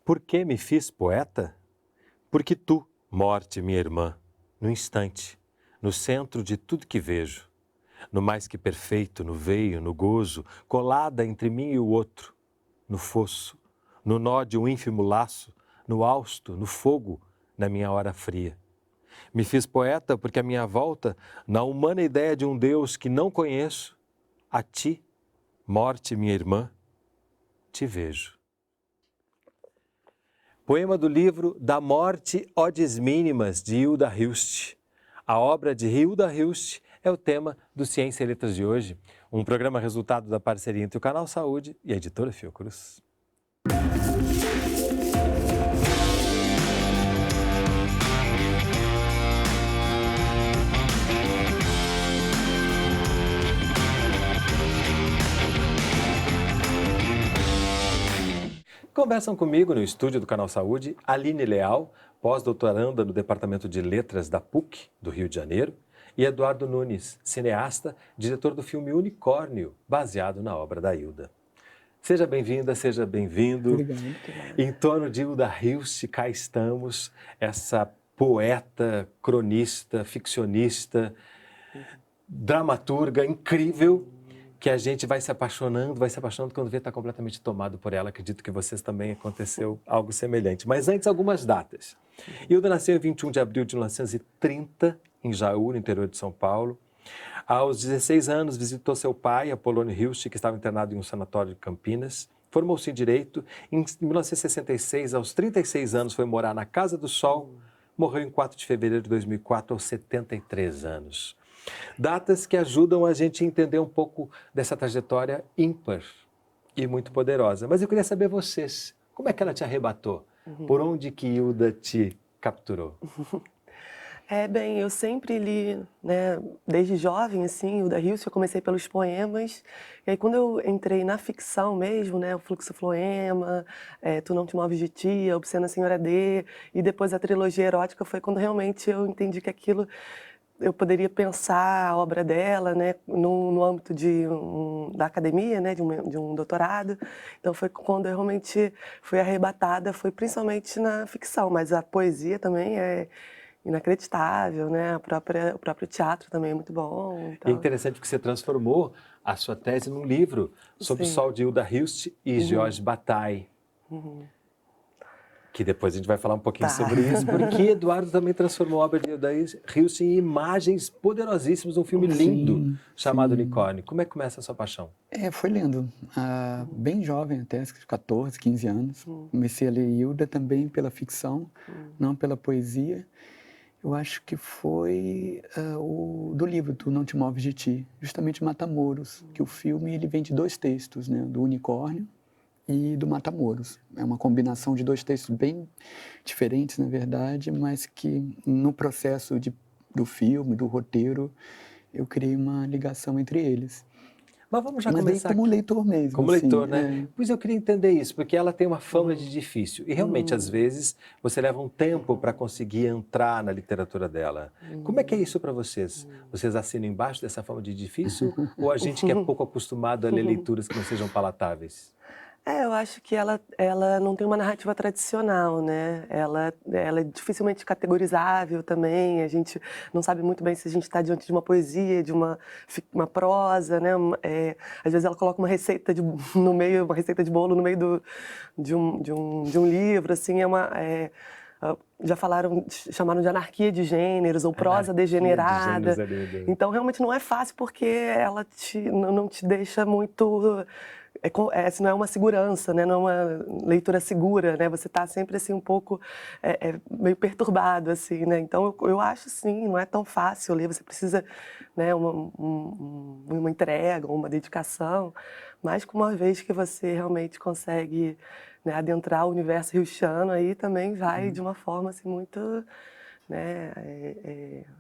Por que me fiz poeta? Porque tu, morte, minha irmã, no instante, no centro de tudo que vejo, no mais que perfeito, no veio, no gozo, colada entre mim e o outro, no fosso, no nó de um ínfimo laço, no hausto, no fogo, na minha hora fria. Me fiz poeta porque a minha volta, na humana ideia de um Deus que não conheço, a ti, morte, minha irmã, te vejo. Poema do livro Da Morte, Odes Mínimas, de Hilda Hilst. A obra de Hilda Hilst é o tema do Ciência e Letras de hoje, um programa resultado da parceria entre o Canal Saúde e a editora Fiocruz. Conversam comigo no estúdio do Canal Saúde Aline Leal, pós-doutoranda no Departamento de Letras da PUC, do Rio de Janeiro, e Eduardo Nunes, cineasta, diretor do filme Unicórnio, baseado na obra da Hilda. Seja bem-vinda, seja bem-vindo. Obrigado. Em torno de Hilda Hilst, cá estamos, essa poeta, cronista, ficcionista, dramaturga incrível, que a gente vai se apaixonando quando vê estar completamente tomado por ela. Acredito que vocês também aconteceu algo semelhante. Mas antes, algumas datas. Hilda nasceu em 21 de abril de 1930, em Jaú, no interior de São Paulo. Aos 16 anos, visitou seu pai, Apolônio Hilst, que estava internado em um sanatório de Campinas. Formou-se em Direito. Em 1966, aos 36 anos, foi morar na Casa do Sol. Morreu em 4 de fevereiro de 2004, aos 73 anos. Datas que ajudam a gente a entender um pouco dessa trajetória ímpar e muito poderosa. Mas eu queria saber vocês, como é que ela te arrebatou? Por onde que Hilda te capturou? Bem, eu sempre li, né, desde jovem, assim, Hilda Hilst, eu comecei pelos poemas, e aí quando eu entrei na ficção mesmo, né, o Fluxofloema, Tu Não Te Moves de Ti, a Obscena Senhora D, e depois a trilogia erótica, foi quando realmente eu entendi que aquilo eu poderia pensar a obra dela, né, no âmbito da academia, né, de um doutorado. Então foi quando eu realmente fui arrebatada, foi principalmente na ficção, mas a poesia também é inacreditável, né, o próprio teatro também é muito bom. Então... É interessante que você transformou a sua tese num livro sobre o Sol de Hilda Hilst e Georges Bataille. Que depois a gente vai falar um pouquinho sobre isso, porque Eduardo também transformou a obra de Hilda Hilst em imagens poderosíssimas, um filme lindo chamado Unicórnio. Como é que começa a sua paixão? Foi lendo, bem jovem até, 14, 15 anos. Comecei a ler Hilda também pela ficção, não pela poesia. Eu acho que foi do livro, Tu Não Te Moves de Ti, justamente Matamoros, que o filme ele vem de 2 textos, né, do Unicórnio e do Matamoros. É uma combinação de 2 textos bem diferentes, na verdade, mas que no processo do filme, do roteiro, eu criei uma ligação entre eles. Mas vamos já começar como leitor mesmo. Como assim, leitor, né? Pois eu queria entender isso, porque ela tem uma fama de difícil. E realmente, às vezes, você leva um tempo para conseguir entrar na literatura dela. Como é que é isso para vocês? Vocês assinam embaixo dessa fama de difícil? Ou a gente que é pouco acostumado a ler leituras que não sejam palatáveis? Eu acho que ela não tem uma narrativa tradicional, né? Ela é dificilmente categorizável também, a gente não sabe muito bem se a gente está diante de uma poesia, de uma prosa, né? Às vezes ela coloca uma receita no meio, uma receita de bolo no meio de um livro, assim, já chamaram de anarquia de gêneros ou prosa degenerada. Então, realmente não é fácil porque ela não te deixa muito... não é uma segurança, né? Não é uma leitura segura, né? Você está sempre assim um pouco meio perturbado, assim, né? Então eu acho sim, não é tão fácil ler. Você precisa, né, uma entrega, uma dedicação, mas uma vez que você realmente consegue, né, adentrar o universo hilstiano, aí também vai de uma forma assim muito, né,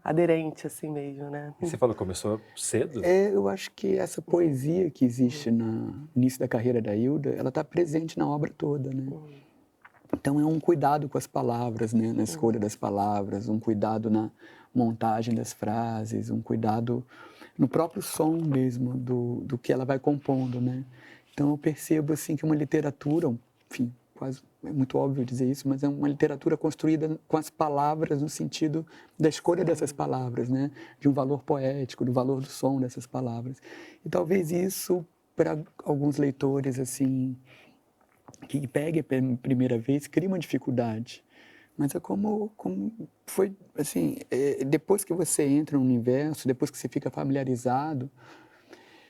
aderente assim mesmo, né? E você falou que começou cedo? Eu acho que essa poesia que existe no início da carreira da Hilda, ela está presente na obra toda, né? Então é um cuidado com as palavras, né? Na escolha das palavras, um cuidado na montagem das frases, um cuidado no próprio som mesmo do que ela vai compondo, né? Então eu percebo assim que uma literatura, enfim, quase é muito óbvio dizer isso, mas é uma literatura construída com as palavras no sentido da escolha dessas palavras, né? De um valor poético, do valor do som dessas palavras. E talvez isso, para alguns leitores, assim, que peguem pela primeira vez, cria uma dificuldade. Mas é como foi, assim, depois que você entra no universo, depois que você fica familiarizado,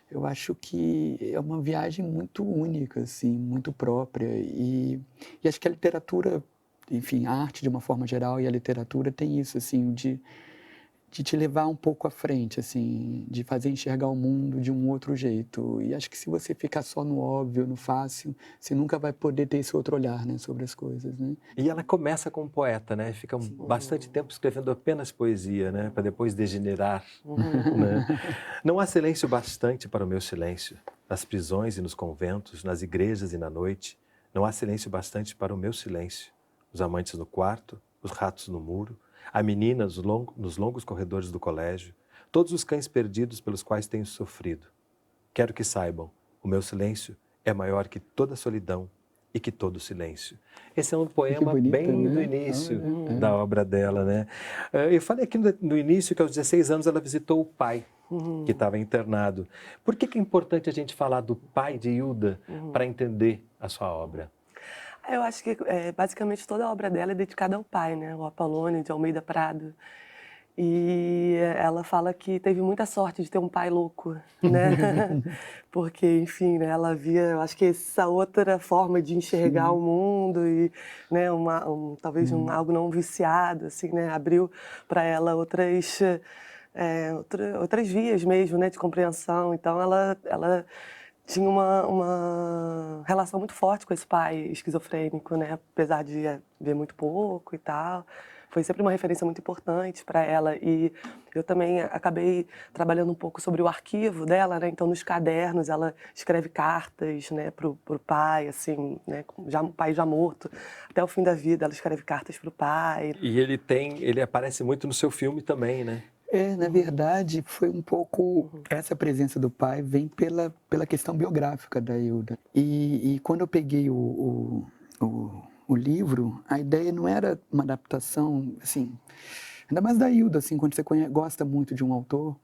eu acho que é uma viagem muito única, assim, muito própria. E acho que a literatura, enfim, a arte de uma forma geral e a literatura tem isso, assim, de te levar um pouco à frente, assim, de fazer enxergar o mundo de um outro jeito. E acho que se você ficar só no óbvio, no fácil, você nunca vai poder ter esse outro olhar, né, sobre as coisas, né? E ela começa como poeta, né? Fica bastante tempo escrevendo apenas poesia, né? Para depois degenerar, né? Não há silêncio bastante para o meu silêncio. Nas prisões e nos conventos, nas igrejas e na noite, não há silêncio bastante para o meu silêncio. Os amantes no quarto, os ratos no muro, a menina nos longos corredores do colégio, todos os cães perdidos pelos quais tenho sofrido. Quero que saibam, o meu silêncio é maior que toda solidão e que todo silêncio. Esse é um poema bonito, bem né? do início da obra dela, né? Eu falei aqui no início que aos 16 anos ela visitou o pai, que estava internado. Por que é importante a gente falar do pai de Hilda para entender a sua obra? Eu acho que basicamente toda a obra dela é dedicada ao pai, né? O Apolônio de Almeida Prado. E ela fala que teve muita sorte de ter um pai louco, né? Porque, enfim, né, ela via, eu acho que essa outra forma de enxergar o mundo e, né, talvez algo não viciado, assim, né? Abriu para ela outras vias mesmo, né, de compreensão. Então, ela tinha uma relação muito forte com esse pai esquizofrênico, né? Apesar de ver muito pouco e tal. Foi sempre uma referência muito importante para ela. E eu também acabei trabalhando um pouco sobre o arquivo dela, né? Então, nos cadernos, ela escreve cartas, né, pro pai, assim, né? O pai já morto. Até o fim da vida, ela escreve cartas pro pai. E ele aparece muito no seu filme também, né? Na verdade, foi um pouco essa presença do pai vem pela questão biográfica da Hilda. E quando eu peguei o livro, a ideia não era uma adaptação, assim, ainda mais da Hilda, assim, quando você gosta muito de um autor,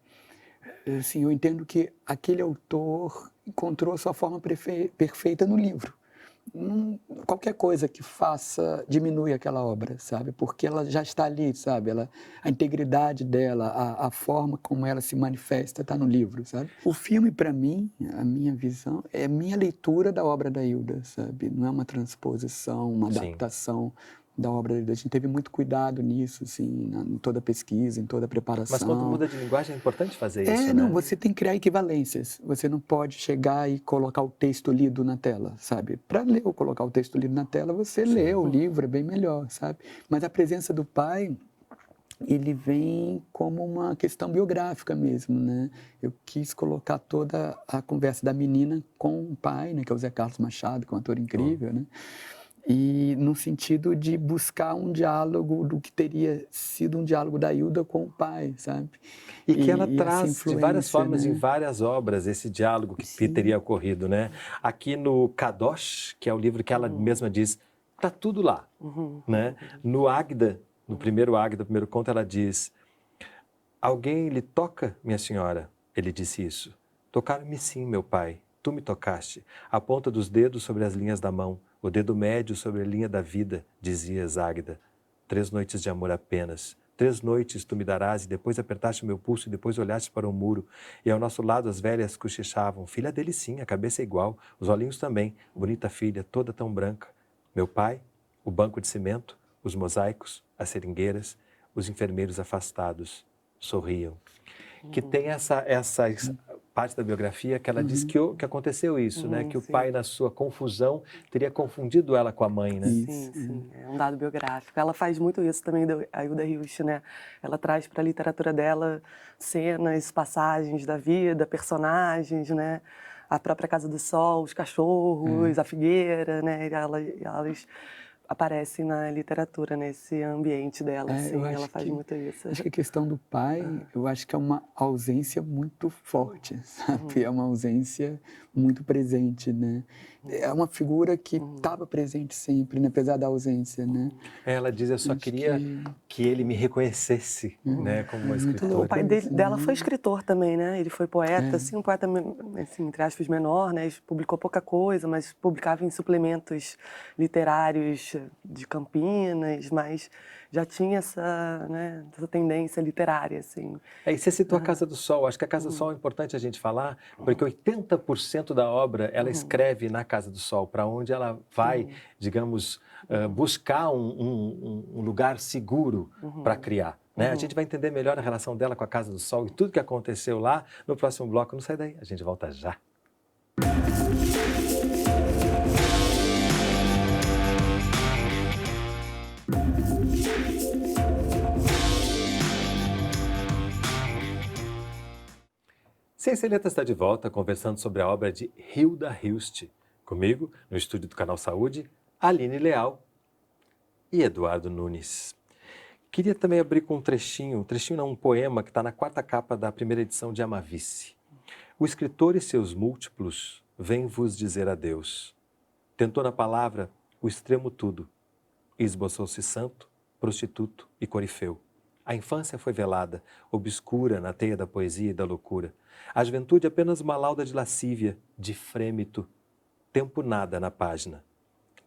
assim, eu entendo que aquele autor encontrou a sua forma perfeita no livro. Qualquer coisa que faça diminui aquela obra, sabe? Porque ela já está ali, sabe? A integridade dela, a forma como ela se manifesta está no livro, sabe? O filme, para mim, a minha visão, é a minha leitura da obra da Hilda, sabe? Não é uma transposição, uma adaptação da obra da Hilda. A gente teve muito cuidado nisso, assim, em toda a pesquisa, em toda a preparação. Mas quando muda de linguagem é importante fazer isso, não, né? você tem que criar equivalências. Você não pode chegar e colocar o texto lido na tela, sabe? Para ler ou colocar o texto lido na tela, você lê o livro, é bem melhor, sabe? Mas a presença do pai, ele vem como uma questão biográfica mesmo, né? Eu quis colocar toda a conversa da menina com o pai, né? Que é o Zé Carlos Machado, que é um ator incrível, né? E no sentido de buscar um diálogo do que teria sido um diálogo da Hilda com o pai, sabe? E que ela traz de várias formas, né? em várias obras, esse diálogo que teria ocorrido, né? Aqui no Kadosh, que é o livro que ela mesma diz, tá tudo lá, né? No Águida, no primeiro conto, ela diz: alguém lhe toca, minha senhora? Ele disse isso. Tocaram-me sim, meu pai. Tu me tocaste. A ponta dos dedos sobre as linhas da mão, o dedo médio sobre a linha da vida, dizia Águida. 3 noites de amor apenas. 3 noites tu me darás, e depois apertaste o meu pulso, e depois olhaste para o muro. E ao nosso lado as velhas cochichavam. Filha dele sim, a cabeça é igual, os olhinhos também. Bonita filha, toda tão branca. Meu pai, o banco de cimento, os mosaicos, as seringueiras, os enfermeiros afastados sorriam. Que tem essa parte da biografia que ela diz que aconteceu isso, né? Que o pai, na sua confusão, teria confundido ela com a mãe, né? Sim, sim. É um dado biográfico. Ela faz muito isso também, a Hilda Hilst, né? Ela traz para a literatura dela cenas, passagens da vida, personagens, né? A própria Casa do Sol, os cachorros, a figueira, né? Elas aparecem na literatura, nesse ambiente dela, assim. Ela faz muito isso. Acho que a questão do pai, eu acho que é uma ausência muito forte, sabe? É uma ausência muito presente, né? é uma figura que estava presente sempre, né? Apesar da ausência, né? Ela diz, eu só Acho queria que ele me reconhecesse, né, como uma muito escritora. O pai louco. dela foi escritor também, né? Ele foi poeta, É. assim, um poeta, assim, entre aspas, menor, né? Publicou pouca coisa, mas publicava em suplementos literários de Campinas, mas já tinha essa, né, essa tendência literária, assim. E você citou a Casa do Sol. Acho que a Casa do Sol é importante a gente falar, porque 80% da obra ela escreve na Casa do Sol, para onde ela vai, digamos, buscar um lugar seguro para criar. Né? A gente vai entender melhor a relação dela com a Casa do Sol e tudo que aconteceu lá no próximo bloco. Não sai daí, a gente volta já. Ciência e Letras está de volta, conversando sobre a obra de Hilda Hilst. Comigo, no estúdio do Canal Saúde, Aline Leal e Eduardo Nunes. Queria também abrir com um poema que está na 4ª capa da primeira edição de Amavice. O escritor e seus múltiplos vêm vos dizer adeus. Tentou na palavra o extremo tudo. Esboçou-se santo, prostituto e corifeu. A infância foi velada, obscura na teia da poesia e da loucura. A juventude apenas uma lauda de lascívia, de frêmito. Tempo nada na página.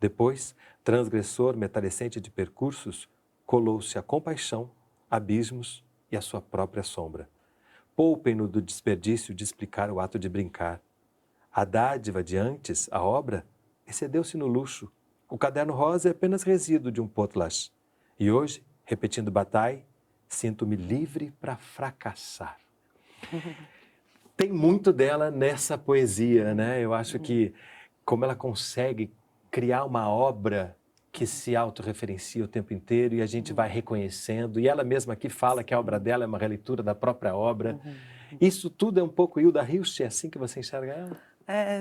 Depois, transgressor metalecente de percursos, colou-se a compaixão, abismos e a sua própria sombra. Poupem-no do desperdício de explicar o ato de brincar. A dádiva de antes, a obra, excedeu-se no luxo. O caderno rosa é apenas resíduo de um potlatch. E hoje, repetindo Bataille, sinto-me livre para fracassar. Tem muito dela nessa poesia, né? Eu acho que como ela consegue criar uma obra que se autorreferencia o tempo inteiro e a gente vai reconhecendo. E ela mesma aqui fala que a obra dela é uma releitura da própria obra. Isso tudo é um pouco Hilda Hilst, é assim que você enxerga ela?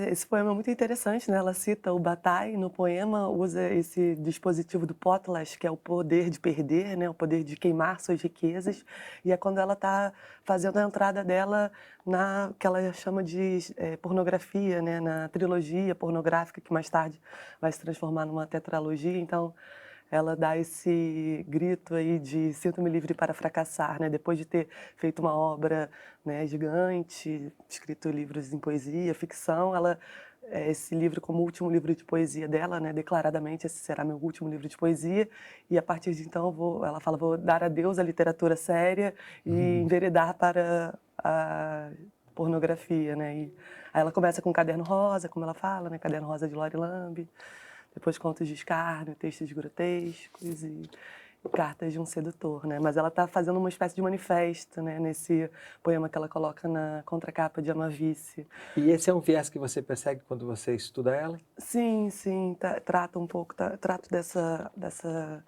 Esse poema é muito interessante, né? Ela cita o Bataille no poema, usa esse dispositivo do potlatch, que é o poder de perder, né? O poder de queimar suas riquezas. E é quando ela está fazendo a entrada dela na que ela chama de pornografia, né? Na trilogia pornográfica, que mais tarde vai se transformar numa tetralogia. Então, ela dá esse grito aí de sinto-me livre para fracassar, né? Depois de ter feito uma obra, né, gigante, escrito livros em poesia, ficção, esse livro como último livro de poesia dela, né, declaradamente esse será meu último livro de poesia, e a partir de então ela fala, vou dar adeus à literatura séria e enveredar para a pornografia, né? E aí ela começa com o Caderno Rosa, como ela fala, né, Caderno Rosa de Lori Lambe. Depois contos de escárnio, textos grotescos e cartas de um sedutor, né? Mas ela está fazendo uma espécie de manifesto, né? Nesse poema que ela coloca na contracapa de Amavice. E esse é um viés que você persegue quando você estuda ela? Sim, trata um pouco, trato dessa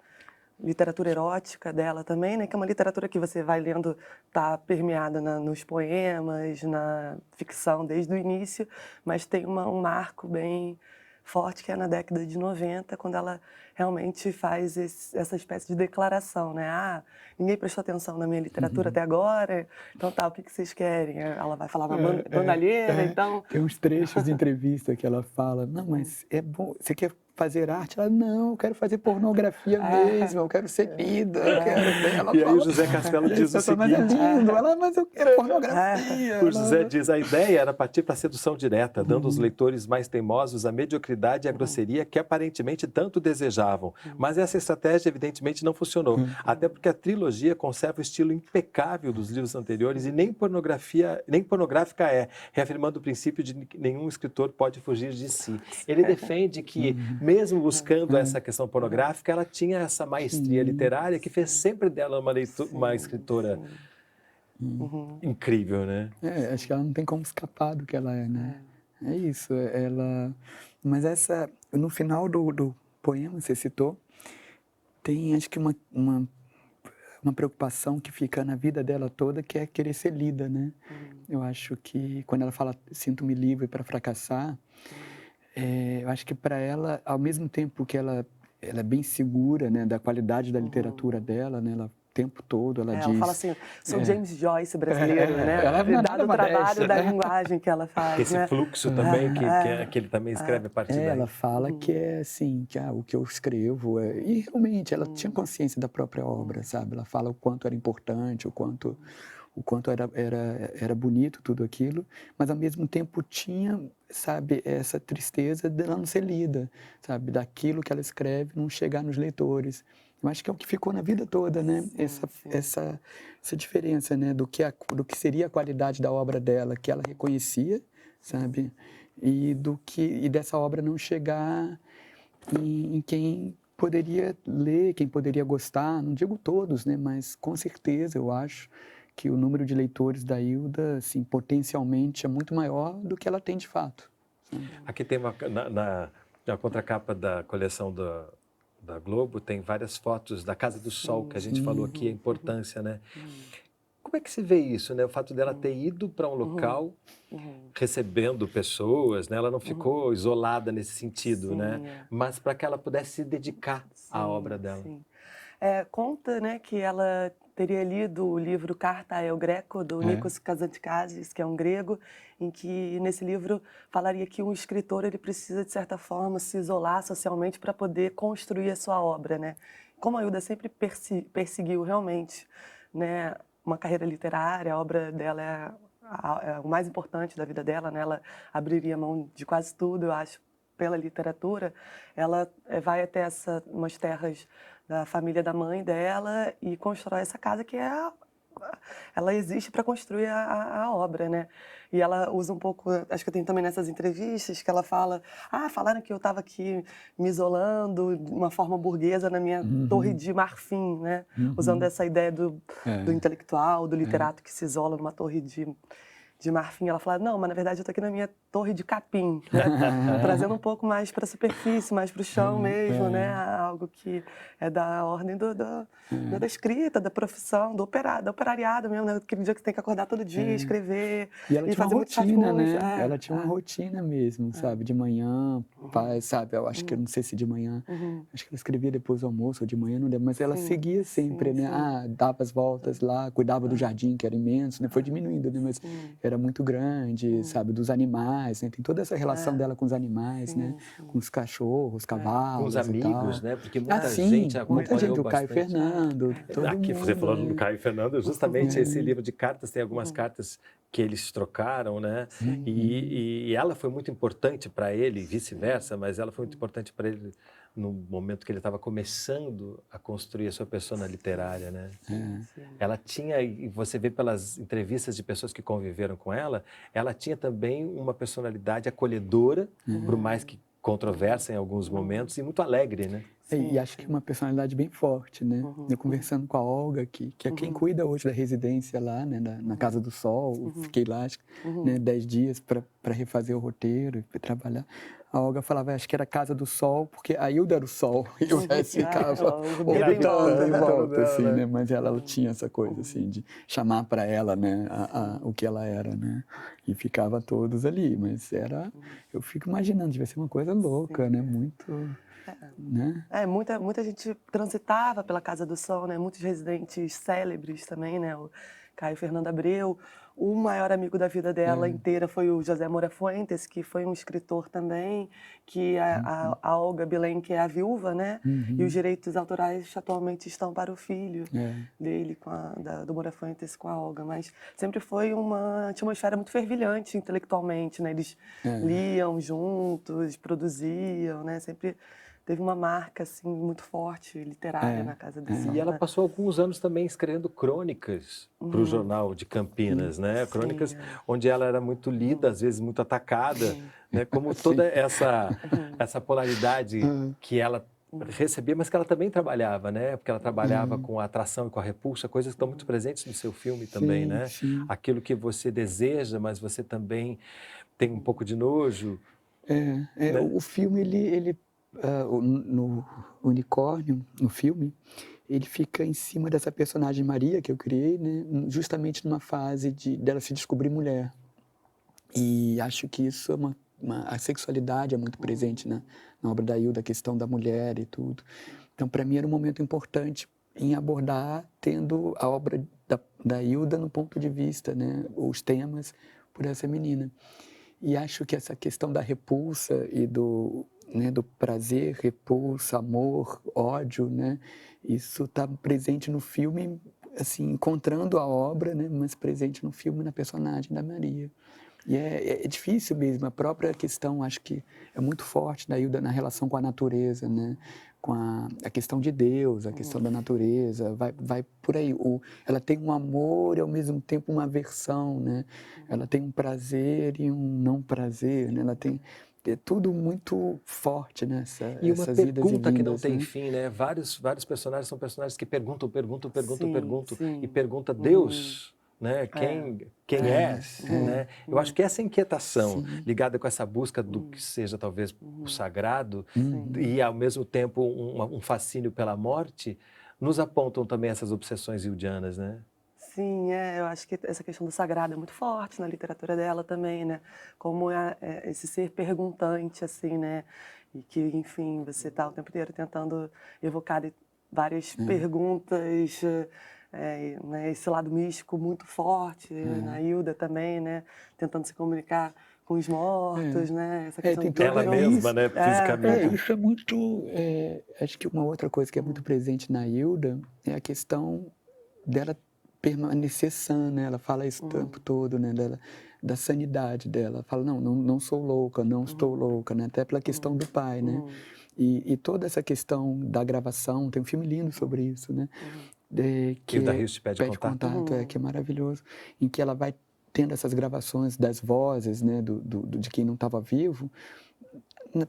literatura erótica dela também, né? Que é uma literatura que você vai lendo, tá permeada nos poemas, na ficção desde o início, mas tem um marco bem forte que é na década de 90, quando ela realmente faz essa espécie de declaração, né? Ah, ninguém prestou atenção na minha literatura até agora, então tá, o que vocês querem? Ela vai falar uma bandalheira, então... Tem uns trechos de entrevista que ela fala, não, mas é bom, você quer fazer arte? Ela, não, eu quero fazer pornografia mesmo, eu quero ser lida, eu quero... Ela E aí fala, o José Castelo diz o mas é seguinte... lindo, ela, mas eu quero pornografia. O José diz, a ideia era partir para a sedução direta, dando aos leitores mais teimosos a mediocridade e a grosseria que aparentemente tanto desejavam. Mas essa estratégia evidentemente não funcionou, até porque a trilogia conserva o estilo impecável dos livros anteriores e nem pornográfica é, reafirmando o princípio de que nenhum escritor pode fugir de si. Ele defende que, mesmo buscando essa questão pornográfica, ela tinha essa maestria literária que fez sempre dela uma escritora incrível, né? Acho que ela não tem como escapar do que ela é, né? É isso, ela... Mas no final do poema, você citou, tem acho que uma preocupação que fica na vida dela toda, que é querer ser lida, né? Eu acho que quando ela fala sinto-me livre para fracassar, eu acho que para ela, ao mesmo tempo que ela é bem segura, né, da qualidade da literatura dela, né? Ela tempo todo ela diz... Ela fala assim, sou James Joyce brasileiro, né? Ela não é nada Dado o trabalho modesta, da né? linguagem que ela faz, Esse né? fluxo também, que ele também escreve a partir daí. Ela fala que é assim, que o que eu escrevo e realmente ela tinha consciência da própria obra, sabe? Ela fala o quanto era importante, o quanto era bonito tudo aquilo, mas ao mesmo tempo tinha, sabe, essa tristeza dela não ser lida, sabe? Daquilo que ela escreve não chegar nos leitores. Eu acho que é o que ficou na vida toda, né? Essa diferença, né? Do que seria a qualidade da obra dela, que ela reconhecia, sabe? E dessa obra não chegar em quem poderia ler, quem poderia gostar, não digo todos, né? Mas com certeza eu acho que o número de leitores da Hilda, assim, potencialmente é muito maior do que ela tem de fato. Aqui tem na contracapa da coleção da Globo, tem várias fotos da Casa do Sol, que a gente falou aqui, a importância, né? Como é que se vê isso, né? O fato dela ter ido para um local recebendo pessoas, né? Ela não ficou isolada nesse sentido, né? Mas para que ela pudesse se dedicar à obra dela. Sim. Conta, né, que ela teria lido o livro Carta a El Greco, do Nikos Kazantzakis, que é um grego, em que nesse livro falaria que um escritor ele precisa, de certa forma, se isolar socialmente para poder construir a sua obra, né? Como a Hilda sempre perseguiu realmente, né, uma carreira literária, a obra dela é o mais importante da vida dela, né? Ela abriria mão de quase tudo, eu acho, pela literatura. Ela vai até umas terras da família da mãe dela e constrói essa casa que ela existe para construir a obra, né? E ela usa um pouco, acho que tem também nessas entrevistas que ela fala, falaram que eu estava aqui me isolando de uma forma burguesa na minha torre de marfim, né? Usando essa ideia do intelectual, do literato que se isola numa torre de marfim. Ela fala, não, mas na verdade eu estou aqui na minha torre de capim, né? Trazendo um pouco mais para a superfície, mais para o chão mesmo, né? Algo que é da ordem da escrita, da profissão, do operariado mesmo, né? Aquele dia que você tem que acordar todo dia, escrever E ela tinha uma fazer muitos rotina, rascunhos. né? Ela tinha uma rotina mesmo, sabe? De manhã, sabe? Eu acho que, eu não sei se de manhã, acho que ela escrevia depois do almoço ou de manhã, não lembro, mas ela seguia sempre, né? Dava as voltas lá, cuidava do jardim, que era imenso, né? Foi diminuindo, né? Mas era muito grande, sabe? Dos animais, né? Tem toda essa relação dela com os animais, né? Com os cachorros, cavalos Com os e amigos, tal. né? Porque muita Sim, gente muita gente, acompanhou o Caio bastante. Fernando, todo Aqui, mundo. você falando do Caio Fernando, justamente esse livro de cartas, tem algumas cartas que eles trocaram, né? E ela foi muito importante para ele, e vice-versa, mas ela foi muito importante para ele no momento que ele estava começando a construir a sua persona literária, né? Ela tinha, e você vê pelas entrevistas de pessoas que conviveram com ela tinha também uma personalidade acolhedora, por mais que controversa em alguns momentos, e muito alegre, né? E acho que uma personalidade bem forte, né? Eu conversando com a Olga, que é quem cuida hoje da residência lá, né? Na Casa do Sol, fiquei lá, acho, né? 10 dias para refazer o roteiro e trabalhar. A Olga falava, acho que era Casa do Sol, porque a Hilda era o Sol, e o resto ficava orbitando em volta, assim, né? Mas ela tinha essa coisa, assim, de chamar para ela, né? O que ela era, né? E ficava todos ali, mas eu fico imaginando, devia ser uma coisa louca, né? Muito... Né? Muita gente transitava pela Casa do Sol, né? Muitos residentes célebres também, né? O Caio Fernando Abreu. O maior amigo da vida dela inteira foi o José Moura Fuentes, que foi um escritor também, que a Olga Billen, que é a viúva, né? E os direitos autorais atualmente estão para o filho dele, do Moura Fuentes com a Olga. Mas sempre foi uma atmosfera muito fervilhante intelectualmente, né? Eles liam juntos, produziam, né? Sempre teve uma marca assim muito forte literária na Casa do Sol. E ela né? passou alguns anos também escrevendo crônicas para o jornal de Campinas, né? Crônicas onde ela era muito lida, às vezes muito atacada, né? Como toda essa polaridade que ela recebia, mas que ela também trabalhava, né? Porque ela trabalhava com a atração e com a repulsa, coisas que estão muito presentes no seu filme também, né? Sim. Aquilo que você deseja, mas você também tem um pouco de nojo. Né? O filme, no Unicórnio, no filme, ele fica em cima dessa personagem Maria, que eu criei, né? Justamente numa fase dela se descobrir mulher. E acho que isso é a sexualidade é muito presente na obra da Hilda, a questão da mulher e tudo. Então, para mim, era um momento importante em abordar tendo a obra da Hilda no ponto de vista, né, os temas por essa menina. E acho que essa questão da repulsa e do prazer, repulsa, amor, ódio, né, isso está presente no filme, assim, encontrando a obra, né, mas presente no filme, na personagem da Maria. E é difícil mesmo, a própria questão, acho que é muito forte da Hilda na relação com a natureza, né? Com a questão de Deus, a questão da natureza, vai por aí. Ela tem um amor e, ao mesmo tempo, uma aversão, né? Ela tem um prazer e um não prazer, né? Ela tem... É tudo muito forte, né? E uma essas idas e pergunta que não vindas, tem né? fim, né? Vários personagens são personagens que perguntam Sim, sim. e pergunta Deus, né? Quem és, né? Eu acho que essa inquietação Sim. ligada com essa busca do que seja talvez o sagrado Sim. e ao mesmo tempo um fascínio pela morte nos apontam também essas obsessões hildianas, né? Sim, eu acho que essa questão do sagrado é muito forte na literatura dela também, né? Como esse ser perguntante, assim, né? E que, enfim, você está o tempo inteiro tentando evocar várias perguntas, né? Esse lado místico muito forte na Hilda também, né? Tentando se comunicar com os mortos, né? Essa questão tem de toda Ela não- mesma, né? Fisicamente. isso é muito... acho que uma outra coisa que é muito presente na Hilda é a questão dela permanecer sã, né? Ela fala isso o tempo todo, né? Da sanidade dela. Ela fala, não sou louca, não estou louca, né? Até pela questão do pai, né? E toda essa questão da gravação, tem um filme lindo sobre isso, né? Que Hilda Hilst Pede Contato. que é maravilhoso, em que ela vai tendo essas gravações das vozes, né? De quem não estava vivo.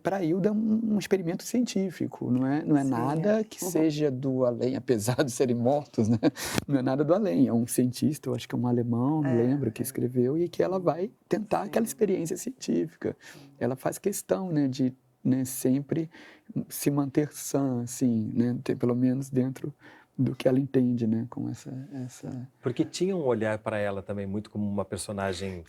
Para a Hilda é um experimento científico, não é Sim, nada que seja do além, apesar de serem mortos, né? Não é nada do além, é um cientista, eu acho que é um alemão, não lembro, que escreveu, e que ela vai tentar aquela experiência científica. Ela faz questão, né, de, né, sempre se manter sã, assim, né, pelo menos dentro do que ela entende, né, com essa... Porque tinha um olhar para ela também muito como uma personagem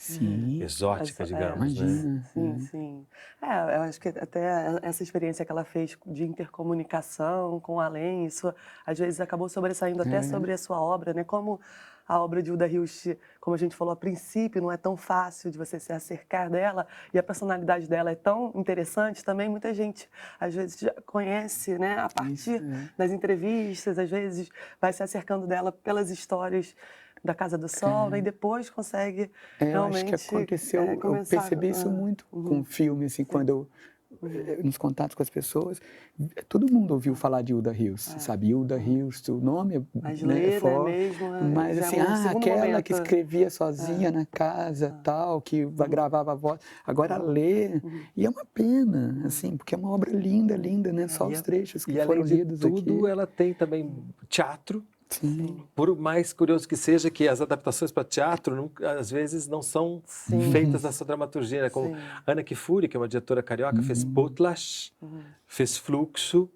exótica, digamos, né? Imagina. Sim, sim. Eu acho que até essa experiência que ela fez de intercomunicação com o além, isso às vezes acabou sobressaindo até sobre a sua obra, né? Como a obra de Hilda Hilst, como a gente falou a princípio, não é tão fácil de você se acercar dela e a personalidade dela é tão interessante também, muita gente às vezes já conhece, né? A partir das entrevistas, às vezes vai se acercando dela pelas histórias da Casa do Sol, né? E depois consegue Eu acho que realmente aconteceu, eu começar. percebi isso muito com o filme, assim, quando eu, nos contatos com as pessoas, todo mundo ouviu falar de Hilda Hilst, sabe? Hilda Hilst, o nome Mas né, ler, né, forte, mesmo, mas já é assim, um segundo aquela momento. que escrevia sozinha na casa, tal, que gravava a voz, agora ler, e é uma pena, assim, porque é uma obra linda, linda, né? Só os trechos que E foram além de lidos tudo, aqui. ela tem também teatro. Sim. Por mais curioso que seja, que as adaptações para teatro, às vezes, não são Sim. feitas nessa dramaturgia, né? Como Sim. Ana Kfouri, que é uma diretora carioca, fez Potlatch, fez Fluxo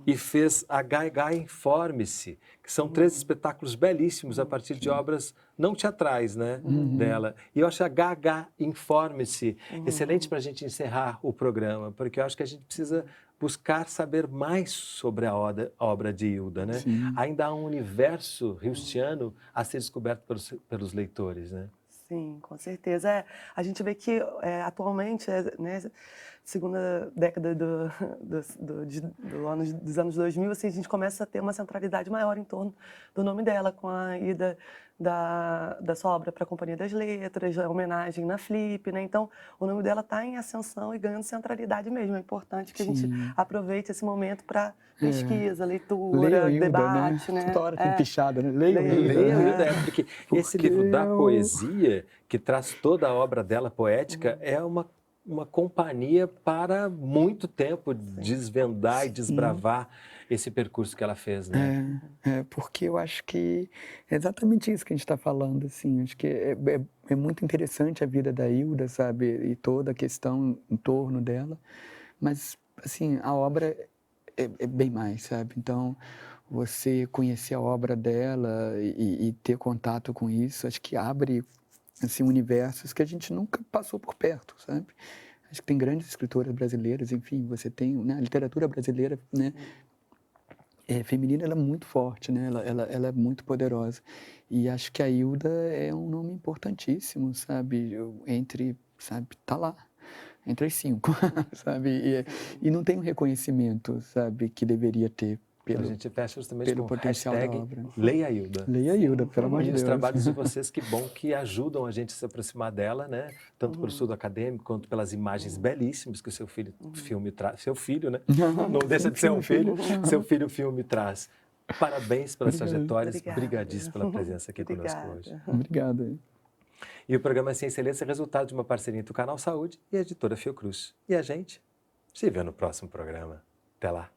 e fez A Gai Gai Informe-se, que são três espetáculos belíssimos a partir de obras não teatrais, né, dela. E eu acho a Gaga Informe-se excelente para a gente encerrar o programa, porque eu acho que a gente precisa buscar saber mais sobre a obra de Hilda, né? Ainda há um universo hilstiano a ser descoberto pelos leitores, né? Sim, com certeza. A gente vê que atualmente, né, segunda década dos anos 2000, assim, a gente começa a ter uma centralidade maior em torno do nome dela, com a ida da sua obra para a Companhia das Letras, a homenagem na Flip, né? Então, o nome dela está em ascensão e ganhando centralidade mesmo. É importante que a gente aproveite esse momento para pesquisa, leitura, Leiam Hilda, debate, né? Toda hora tem pichada, né? Leiam Hilda. Leiam Hilda, porque esse livro da eu- poesia, que traz toda a obra dela poética, é uma companhia para muito tempo desvendar e desbravar esse percurso que ela fez, né? Porque eu acho que é exatamente isso que a gente está falando, assim, acho que é muito interessante a vida da Hilda, sabe, e toda a questão em torno dela, mas, assim, a obra é bem mais, sabe, então, você conhecer a obra dela e ter contato com isso, acho que abre, assim, universos que a gente nunca passou por perto, sabe, acho que tem grandes escritoras brasileiras, enfim, você tem, né, a literatura brasileira, né, feminina, ela é muito forte, né? Ela é muito poderosa. E acho que a Hilda é um nome importantíssimo, sabe? Sabe, tá lá, entre as 5, sabe? E não tem um reconhecimento, sabe, que deveria ter A gente fecha justamente pelo com potencial da hashtag obra. Leia a Hilda. Leia a Hilda, pelo amor de E os Deus. trabalhos de vocês, que bom que ajudam a gente a se aproximar dela, né? Tanto pelo estudo acadêmico, quanto pelas imagens belíssimas que o seu filme traz. Seu filho, né? Não deixa de ser um filho. Seu filme traz. Parabéns pelas trajetórias. Obrigadíssimo pela presença aqui conosco hoje. Obrigado. E o programa Ciência e Excelência é resultado de uma parceria entre o Canal Saúde e a editora Fiocruz. E a gente se vê no próximo programa. Até lá.